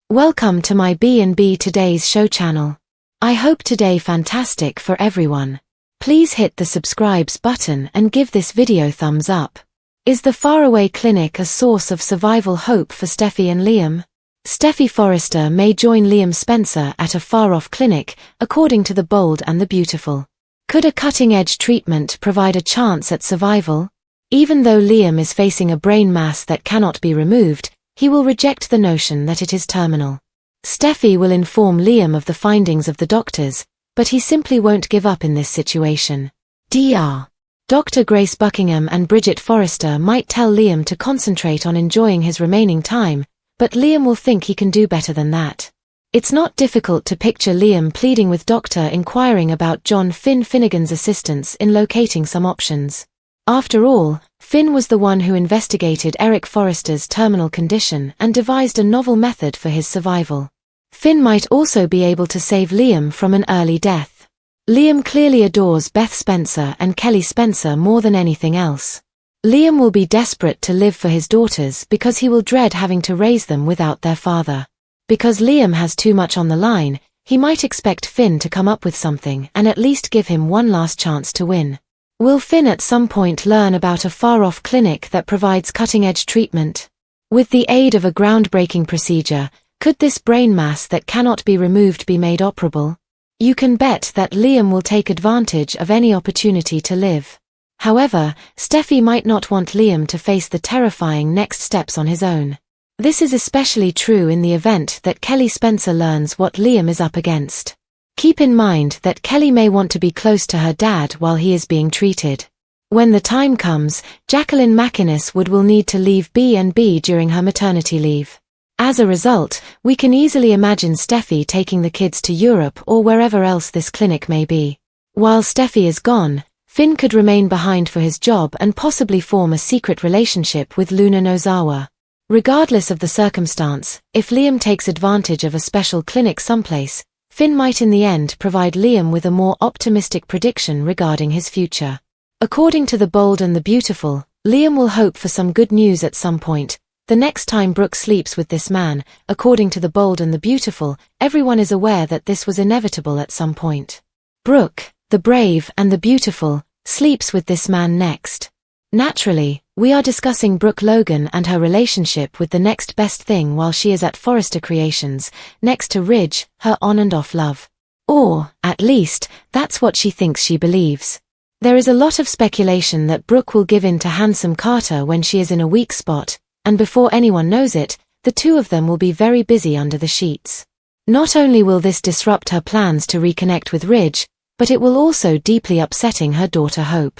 Welcome to my B&B Today's Show channel. I hope today fantastic for everyone. Please hit the subscribe button and give this video thumbs up. Is the faraway clinic a source of survival hope for Steffy and Liam? Steffy Forrester may join Liam Spencer at a far-off clinic, according to The Bold and the Beautiful. Could a cutting-edge treatment provide a chance at survival? Even though Liam is facing a brain mass that cannot be removed, he will reject the notion that it is terminal. Steffy will inform Liam of the findings of the doctors, but he simply won't give up in this situation. Dr. Dr. Grace Buckingham and Bridget Forrester might tell Liam to concentrate on enjoying his remaining time, but Liam will think he can do better than that. It's not difficult to picture Liam pleading with Doctor inquiring about John Finnegan's assistance in locating some options. After all, Finn was the one who investigated Eric Forrester's terminal condition and devised a novel method for his survival. Finn might also be able to save Liam from an early death. Liam clearly adores Beth Spencer and Kelly Spencer more than anything else. Liam will be desperate to live for his daughters because he will dread having to raise them without their father. Because Liam has too much on the line, he might expect Finn to come up with something and at least give him one last chance to win. Will Finn at some point learn about a far-off clinic that provides cutting-edge treatment? With the aid of a groundbreaking procedure, could this brain mass that cannot be removed be made operable? You can bet that Liam will take advantage of any opportunity to live. However, Steffy might not want Liam to face the terrifying next steps on his own. This is especially true in the event that Kelly Spencer learns what Liam is up against. Keep in mind that Kelly may want to be close to her dad while he is being treated. When the time comes, Jacqueline McInnes will need to leave B&B during her maternity leave. As a result, we can easily imagine Steffy taking the kids to Europe or wherever else this clinic may be. While Steffy is gone, Finn could remain behind for his job and possibly form a secret relationship with Luna Nozawa. Regardless of the circumstance, if Liam takes advantage of a special clinic someplace, Finn might in the end provide Liam with a more optimistic prediction regarding his future. According to The Bold and the Beautiful, Liam will hope for some good news at some point. The next time Brooke sleeps with this man, according to The Bold and the Beautiful, everyone is aware that this was inevitable at some point. Brooke, the brave and the beautiful, sleeps with this man next. Naturally, we are discussing Brooke Logan and her relationship with the next best thing while she is at Forrester Creations, next to Ridge, her on and off love. Or, at least, that's what she thinks she believes. There is a lot of speculation that Brooke will give in to handsome Carter when she is in a weak spot, and before anyone knows it, the two of them will be very busy under the sheets. Not only will this disrupt her plans to reconnect with Ridge, but it will also deeply upsetting her daughter Hope.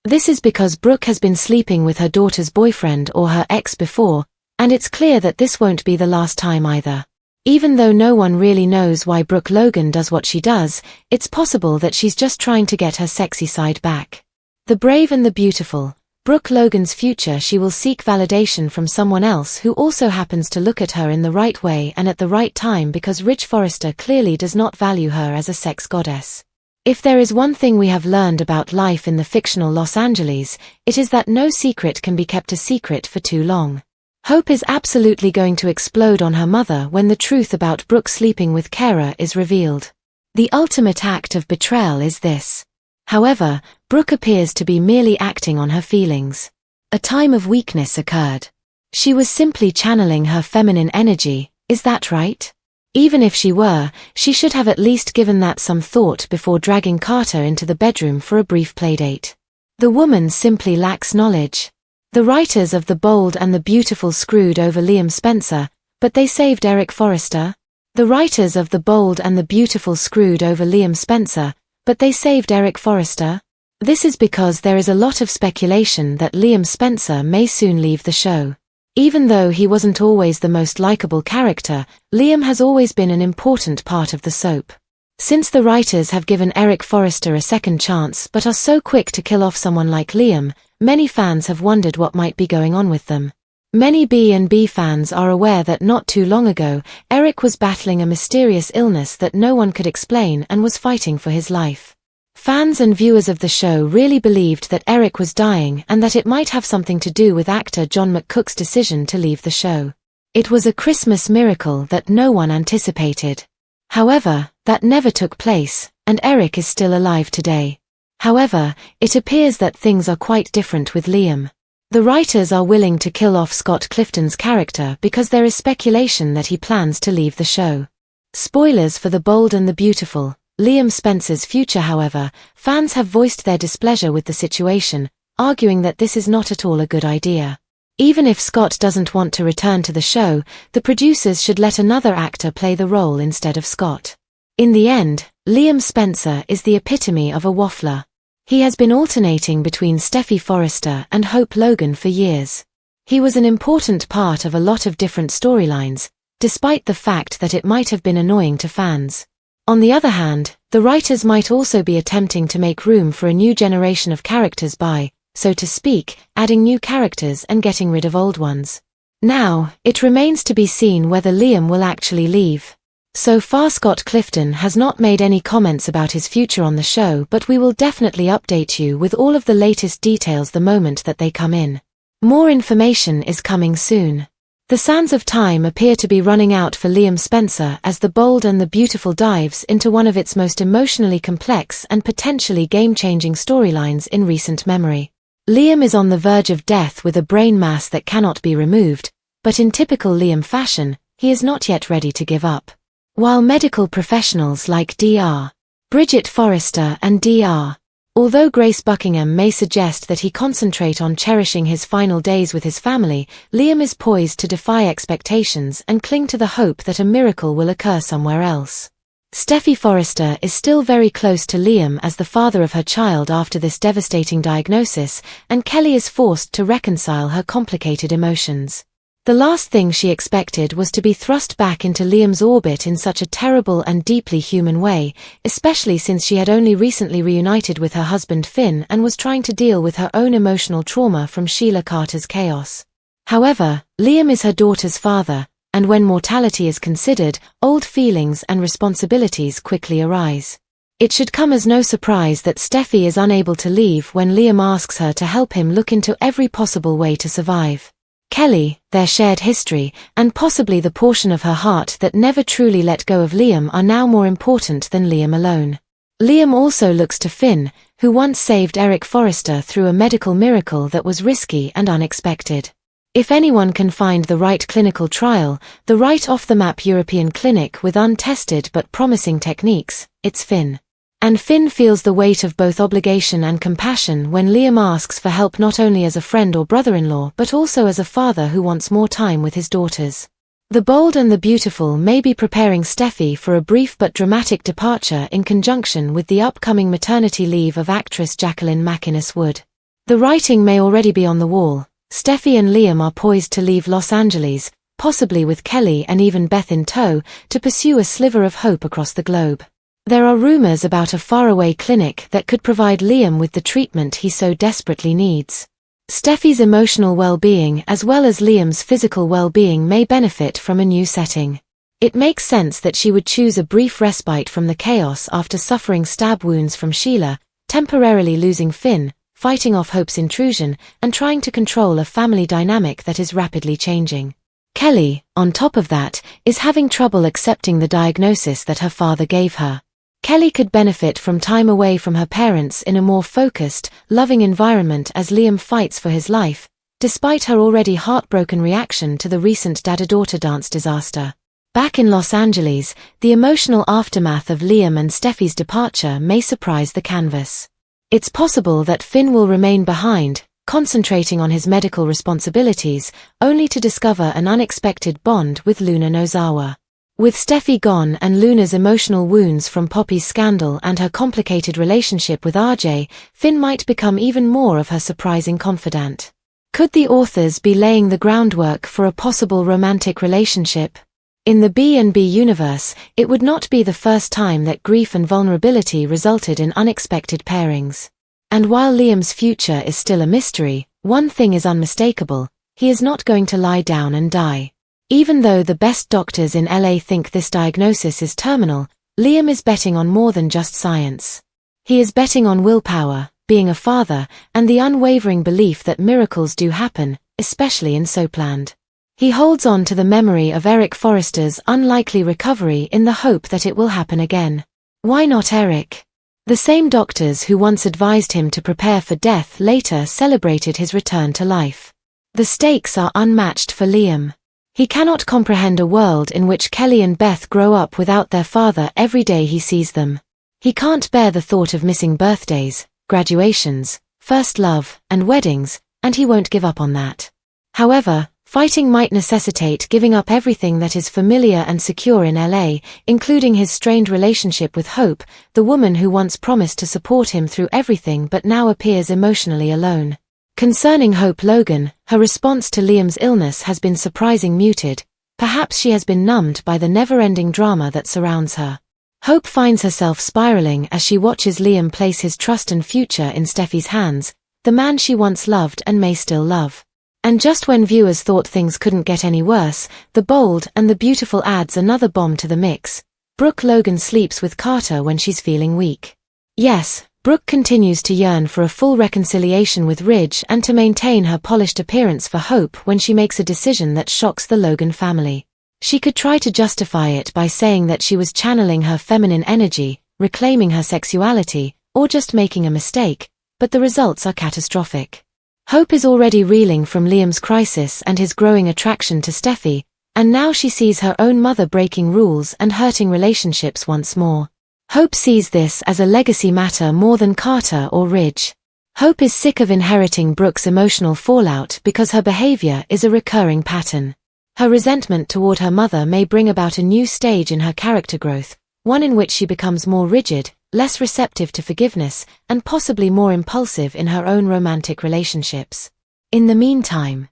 This is because Brooke has been sleeping with her daughter's boyfriend or her ex before, and it's clear that this won't be the last time either. Even though no one really knows why Brooke Logan does what she does, it's possible that she's just trying to get her sexy side back. The brave and the beautiful, Brooke Logan's future. She will seek validation from someone else who also happens to look at her in the right way and at the right time because Ridge Forrester clearly does not value her as a sex goddess. If there is one thing we have learned about life in the fictional Los Angeles, it is that no secret can be kept a secret for too long. Hope is absolutely going to explode on her mother when the truth about Brooke sleeping with Kara is revealed. The ultimate act of betrayal is this. However, Brooke appears to be merely acting on her feelings. A time of weakness occurred. She was simply channeling her feminine energy, is that right? Even if she were, she should have at least given that some thought before dragging Carter into the bedroom for a brief playdate. The woman simply lacks knowledge. The writers of The Bold and the Beautiful screwed over Liam Spencer, but they saved Eric Forrester. The writers of The Bold and the Beautiful screwed over Liam Spencer, but they saved Eric Forrester. This is because there is a lot of speculation that Liam Spencer may soon leave the show. Even though he wasn't always the most likable character, Liam has always been an important part of the soap. Since the writers have given Eric Forrester a second chance but are so quick to kill off someone like Liam, many fans have wondered what might be going on with them. Many B&B fans are aware that not too long ago, Eric was battling a mysterious illness that no one could explain and was fighting for his life. Fans and viewers of the show really believed that Eric was dying and that it might have something to do with actor John McCook's decision to leave the show. It was a Christmas miracle that no one anticipated. However, that never took place, and Eric is still alive today. However, it appears that things are quite different with Liam. The writers are willing to kill off Scott Clifton's character because there is speculation that he plans to leave the show. Spoilers for The Bold and the Beautiful, Liam Spencer's future. However, fans have voiced their displeasure with the situation, arguing that this is not at all a good idea. Even if Scott doesn't want to return to the show, the producers should let another actor play the role instead of Scott. In the end, Liam Spencer is the epitome of a waffler. He has been alternating between Steffy Forrester and Hope Logan for years. He was an important part of a lot of different storylines, despite the fact that it might have been annoying to fans. On the other hand, the writers might also be attempting to make room for a new generation of characters by, so to speak, adding new characters and getting rid of old ones. Now, it remains to be seen whether Liam will actually leave. So far Scott Clifton has not made any comments about his future on the show, but we will definitely update you with all of the latest details the moment that they come in. More information is coming soon. The sands of time appear to be running out for Liam Spencer as The Bold and the Beautiful dives into one of its most emotionally complex and potentially game-changing storylines in recent memory. Liam is on the verge of death with a brain mass that cannot be removed, but in typical Liam fashion, he is not yet ready to give up. While medical professionals like Dr. Bridget Forrester and Dr. Although Grace Buckingham may suggest that he concentrate on cherishing his final days with his family, Liam is poised to defy expectations and cling to the hope that a miracle will occur somewhere else. Steffy Forrester is still very close to Liam as the father of her child after this devastating diagnosis, and Kelly is forced to reconcile her complicated emotions. The last thing she expected was to be thrust back into Liam's orbit in such a terrible and deeply human way, especially since she had only recently reunited with her husband Finn and was trying to deal with her own emotional trauma from Sheila Carter's chaos. However, Liam is her daughter's father, and when mortality is considered, old feelings and responsibilities quickly arise. It should come as no surprise that Steffy is unable to leave when Liam asks her to help him look into every possible way to survive. Kelly, their shared history, and possibly the portion of her heart that never truly let go of Liam are now more important than Liam alone. Liam also looks to Finn, who once saved Eric Forrester through a medical miracle that was risky and unexpected. If anyone can find the right clinical trial, the right off-the-map European clinic with untested but promising techniques, it's Finn. And Finn feels the weight of both obligation and compassion when Liam asks for help not only as a friend or brother-in-law but also as a father who wants more time with his daughters. The Bold and the Beautiful may be preparing Steffy for a brief but dramatic departure in conjunction with the upcoming maternity leave of actress Jacqueline MacInnes Wood. The writing may already be on the wall. Steffy and Liam are poised to leave Los Angeles, possibly with Kelly and even Beth in tow, to pursue a sliver of hope across the globe. There are rumors about a faraway clinic that could provide Liam with the treatment he so desperately needs. Steffy's emotional well-being as well as Liam's physical well-being may benefit from a new setting. It makes sense that she would choose a brief respite from the chaos after suffering stab wounds from Sheila, temporarily losing Finn, fighting off Hope's intrusion, and trying to control a family dynamic that is rapidly changing. Kelly, on top of that, is having trouble accepting the diagnosis that her father gave her. Kelly could benefit from time away from her parents in a more focused, loving environment as Liam fights for his life, despite her already heartbroken reaction to the recent dad-daughter dance disaster. Back in Los Angeles, the emotional aftermath of Liam and Steffy's departure may surprise the canvas. It's possible that Finn will remain behind, concentrating on his medical responsibilities, only to discover an unexpected bond with Luna Nozawa. With Steffy gone and Luna's emotional wounds from Poppy's scandal and her complicated relationship with RJ, Finn might become even more of her surprising confidant. Could the authors be laying the groundwork for a possible romantic relationship? In the B&B universe, it would not be the first time that grief and vulnerability resulted in unexpected pairings. And while Liam's future is still a mystery, one thing is unmistakable: he is not going to lie down and die. Even though the best doctors in LA think this diagnosis is terminal, Liam is betting on more than just science. He is betting on willpower, being a father, and the unwavering belief that miracles do happen, especially in so planned. He holds on to the memory of Eric Forrester's unlikely recovery in the hope that it will happen again. Why not Eric? The same doctors who once advised him to prepare for death later celebrated his return to life. The stakes are unmatched for Liam. He cannot comprehend a world in which Kelly and Beth grow up without their father every day he sees them. He can't bear the thought of missing birthdays, graduations, first love, and weddings, and he won't give up on that. However, fighting might necessitate giving up everything that is familiar and secure in LA, including his strained relationship with Hope, the woman who once promised to support him through everything but now appears emotionally alone. Concerning Hope Logan, her response to Liam's illness has been surprisingly muted. Perhaps she has been numbed by the never-ending drama that surrounds her. Hope finds herself spiraling as she watches Liam place his trust and future in Steffy's hands, the man she once loved and may still love. And just when viewers thought things couldn't get any worse, The Bold and the Beautiful adds another bomb to the mix. Brooke Logan sleeps with Carter when she's feeling weak. Yes, Brooke continues to yearn for a full reconciliation with Ridge and to maintain her polished appearance for Hope when she makes a decision that shocks the Logan family. She could try to justify it by saying that she was channeling her feminine energy, reclaiming her sexuality, or just making a mistake, but the results are catastrophic. Hope is already reeling from Liam's crisis and his growing attraction to Steffy, and now she sees her own mother breaking rules and hurting relationships once more. Hope sees this as a legacy matter more than Carter or Ridge. Hope is sick of inheriting Brooke's emotional fallout because her behavior is a recurring pattern. Her resentment toward her mother may bring about a new stage in her character growth, one in which she becomes more rigid, less receptive to forgiveness, and possibly more impulsive in her own romantic relationships. In the meantime,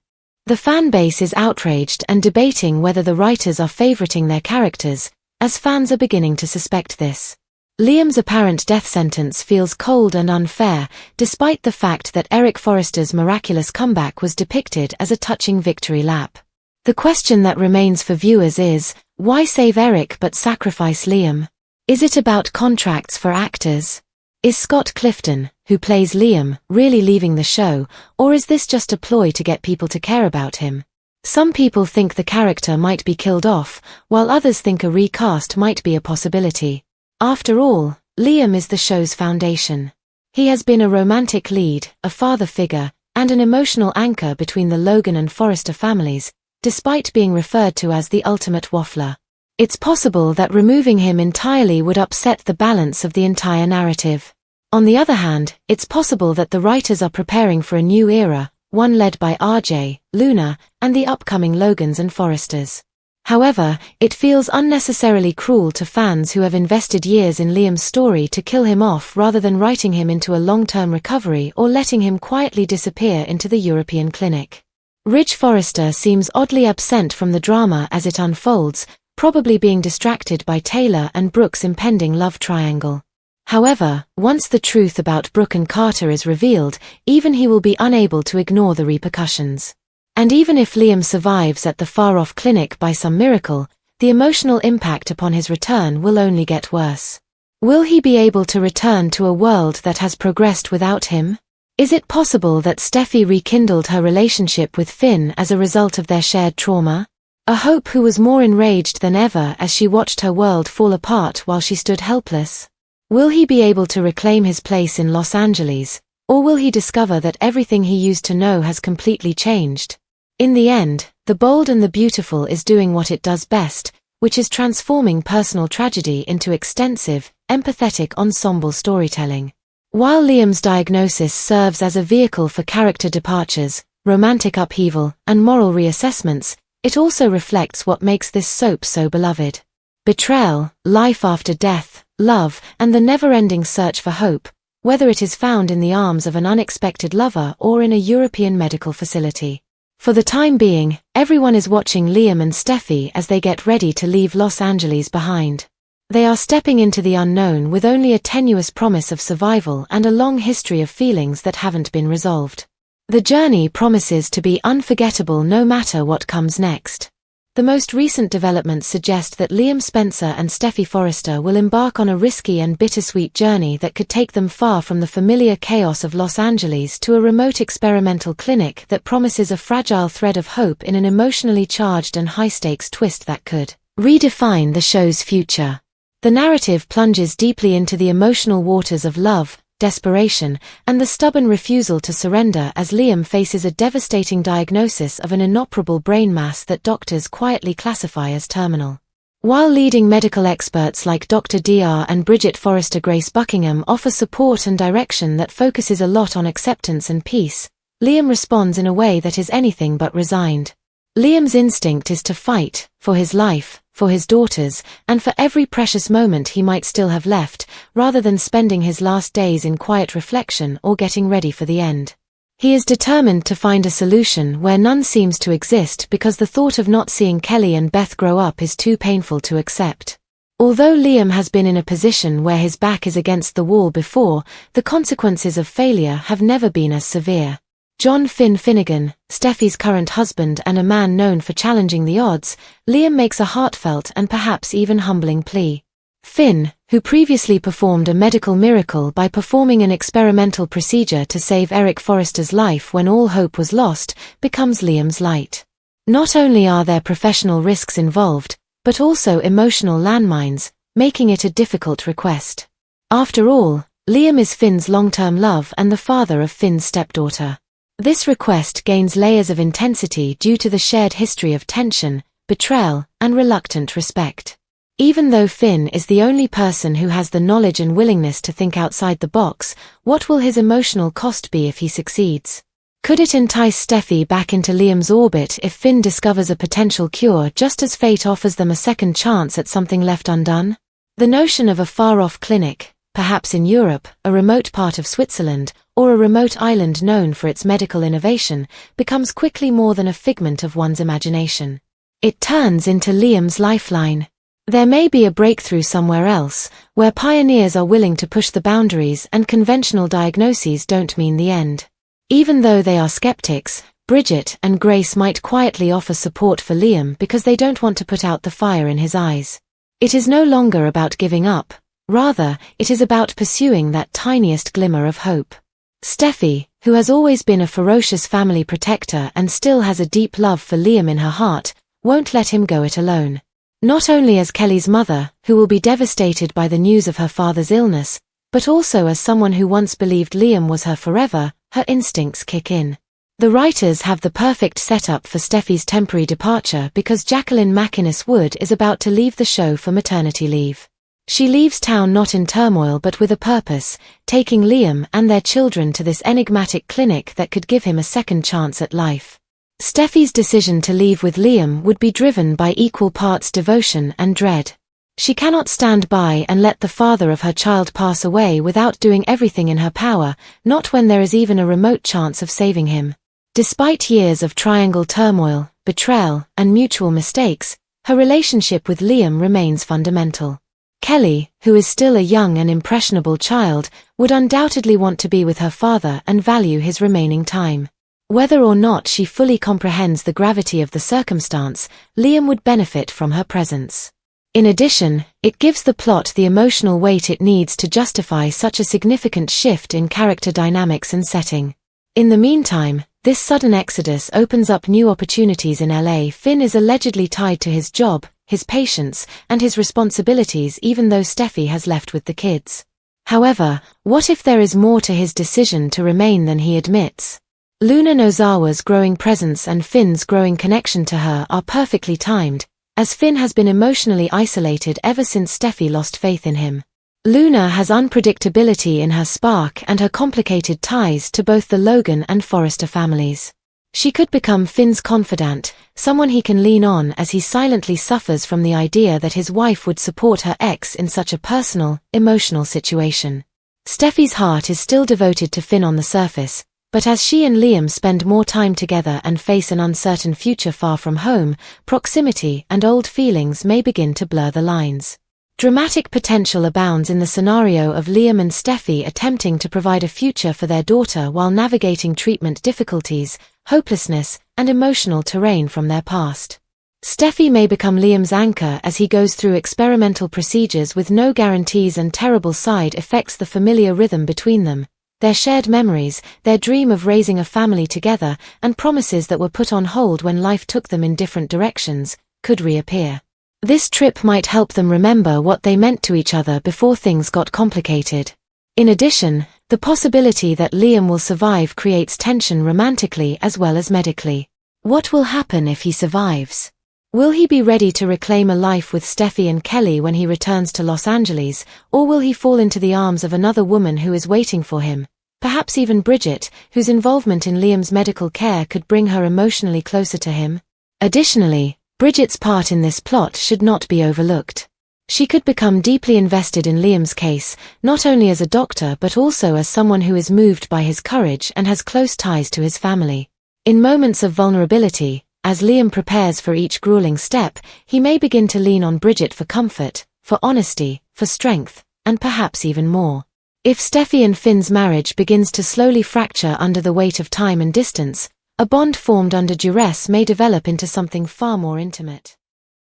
the fan base is outraged and debating whether the writers are favoriting their characters, as fans are beginning to suspect this. Liam's apparent death sentence feels cold and unfair, despite the fact that Eric Forrester's miraculous comeback was depicted as a touching victory lap. The question that remains for viewers is, why save Eric but sacrifice Liam? Is it about contracts for actors? Is Scott Clifton, who plays Liam, really leaving the show, or is this just a ploy to get people to care about him? Some people think the character might be killed off, while others think a recast might be a possibility. After all, Liam is the show's foundation. He has been a romantic lead, a father figure, and an emotional anchor between the Logan and Forrester families, despite being referred to as the ultimate waffler. It's possible that removing him entirely would upset the balance of the entire narrative. On the other hand, it's possible that the writers are preparing for a new era, one led by RJ, Luna, and the upcoming Logans and Forresters. However, it feels unnecessarily cruel to fans who have invested years in Liam's story to kill him off rather than writing him into a long-term recovery or letting him quietly disappear into the European clinic. Ridge Forrester seems oddly absent from the drama as it unfolds, probably being distracted by Taylor and Brooke's impending love triangle. However, once the truth about Brooke and Carter is revealed, even he will be unable to ignore the repercussions. And even if Liam survives at the far-off clinic by some miracle, the emotional impact upon his return will only get worse. Will he be able to return to a world that has progressed without him? Is it possible that Steffy rekindled her relationship with Finn as a result of their shared trauma? A Hope who was more enraged than ever as she watched her world fall apart while she stood helpless? Will he be able to reclaim his place in Los Angeles, or will he discover that everything he used to know has completely changed? In the end, The Bold and the Beautiful is doing what it does best, which is transforming personal tragedy into extensive, empathetic ensemble storytelling. While Liam's diagnosis serves as a vehicle for character departures, romantic upheaval, and moral reassessments, it also reflects what makes this soap so beloved. Betrayal, life after death, love, and the never-ending search for hope, whether it is found in the arms of an unexpected lover or in a European medical facility. For the time being, everyone is watching Liam and Steffy as they get ready to leave Los Angeles behind. They are stepping into the unknown with only a tenuous promise of survival and a long history of feelings that haven't been resolved. The journey promises to be unforgettable no matter what comes next. The most recent developments suggest that Liam Spencer and Steffy Forrester will embark on a risky and bittersweet journey that could take them far from the familiar chaos of Los Angeles to a remote experimental clinic that promises a fragile thread of hope in an emotionally charged and high-stakes twist that could redefine the show's future. The narrative plunges deeply into the emotional waters of love, desperation, and the stubborn refusal to surrender as Liam faces a devastating diagnosis of an inoperable brain mass that doctors quietly classify as terminal. While leading medical experts like Dr. Dr. and Bridget Forrester Grace Buckingham offer support and direction that focuses a lot on acceptance and peace, Liam responds in a way that is anything but resigned. Liam's instinct is to fight, for his life, for his daughters, and for every precious moment he might still have left, rather than spending his last days in quiet reflection or getting ready for the end. He is determined to find a solution where none seems to exist because the thought of not seeing Kelly and Beth grow up is too painful to accept. Although Liam has been in a position where his back is against the wall before, the consequences of failure have never been as severe. John Finn Finnegan, Steffy's current husband and a man known for challenging the odds, Liam makes a heartfelt and perhaps even humbling plea. Finn, who previously performed a medical miracle by performing an experimental procedure to save Eric Forrester's life when all hope was lost, becomes Liam's light. Not only are there professional risks involved, but also emotional landmines, making it a difficult request. After all, Liam is Finn's long-term love and the father of Finn's stepdaughter. This request gains layers of intensity due to the shared history of tension, betrayal, and reluctant respect. Even though Finn is the only person who has the knowledge and willingness to think outside the box, what will his emotional cost be if he succeeds? Could it entice Steffy back into Liam's orbit if Finn discovers a potential cure just as fate offers them a second chance at something left undone? The notion of a far-off clinic, perhaps in Europe, a remote part of Switzerland, or a remote island known for its medical innovation, becomes quickly more than a figment of one's imagination. It turns into Liam's lifeline. There may be a breakthrough somewhere else, where pioneers are willing to push the boundaries and conventional diagnoses don't mean the end. Even though they are skeptics, Bridget and Grace might quietly offer support for Liam because they don't want to put out the fire in his eyes. It is no longer about giving up. Rather, it is about pursuing that tiniest glimmer of hope. Steffy, who has always been a ferocious family protector and still has a deep love for Liam in her heart, won't let him go it alone. Not only as Kelly's mother, who will be devastated by the news of her father's illness, but also as someone who once believed Liam was her forever, her instincts kick in. The writers have the perfect setup for Steffy's temporary departure because Jacqueline MacInnes Wood is about to leave the show for maternity leave. She leaves town not in turmoil but with a purpose, taking Liam and their children to this enigmatic clinic that could give him a second chance at life. Steffy's decision to leave with Liam would be driven by equal parts devotion and dread. She cannot stand by and let the father of her child pass away without doing everything in her power, not when there is even a remote chance of saving him. Despite years of triangle turmoil, betrayal, and mutual mistakes, her relationship with Liam remains fundamental. Kelly, who is still a young and impressionable child, would undoubtedly want to be with her father and value his remaining time. Whether or not she fully comprehends the gravity of the circumstance, Liam would benefit from her presence. In addition, it gives the plot the emotional weight it needs to justify such a significant shift in character dynamics and setting. In the meantime, this sudden exodus opens up new opportunities in LA. Finn is allegedly tied to his job, his patients, and his responsibilities even though Steffy has left with the kids. However, what if there is more to his decision to remain than he admits? Luna Nozawa's growing presence and Finn's growing connection to her are perfectly timed, as Finn has been emotionally isolated ever since Steffy lost faith in him. Luna has unpredictability in her spark and her complicated ties to both the Logan and Forrester families. She could become Finn's confidant, someone he can lean on as he silently suffers from the idea that his wife would support her ex in such a personal, emotional situation. Steffy's heart is still devoted to Finn on the surface, but as she and Liam spend more time together and face an uncertain future far from home, proximity and old feelings may begin to blur the lines. Dramatic potential abounds in the scenario of Liam and Steffy attempting to provide a future for their daughter while navigating treatment difficulties, hopelessness, and emotional terrain from their past. Steffy may become Liam's anchor as he goes through experimental procedures with no guarantees and terrible side effects. The familiar rhythm between them, their shared memories, their dream of raising a family together, and promises that were put on hold when life took them in different directions, could reappear. This trip might help them remember what they meant to each other before things got complicated. In addition, the possibility that Liam will survive creates tension romantically as well as medically. What will happen if he survives? Will he be ready to reclaim a life with Steffy and Kelly when he returns to Los Angeles, or will he fall into the arms of another woman who is waiting for him? Perhaps even Bridget, whose involvement in Liam's medical care could bring her emotionally closer to him. Additionally, Bridget's part in this plot should not be overlooked. She could become deeply invested in Liam's case, not only as a doctor but also as someone who is moved by his courage and has close ties to his family. In moments of vulnerability, as Liam prepares for each grueling step, he may begin to lean on Bridget for comfort, for honesty, for strength, and perhaps even more. If Steffy and Finn's marriage begins to slowly fracture under the weight of time and distance, a bond formed under duress may develop into something far more intimate.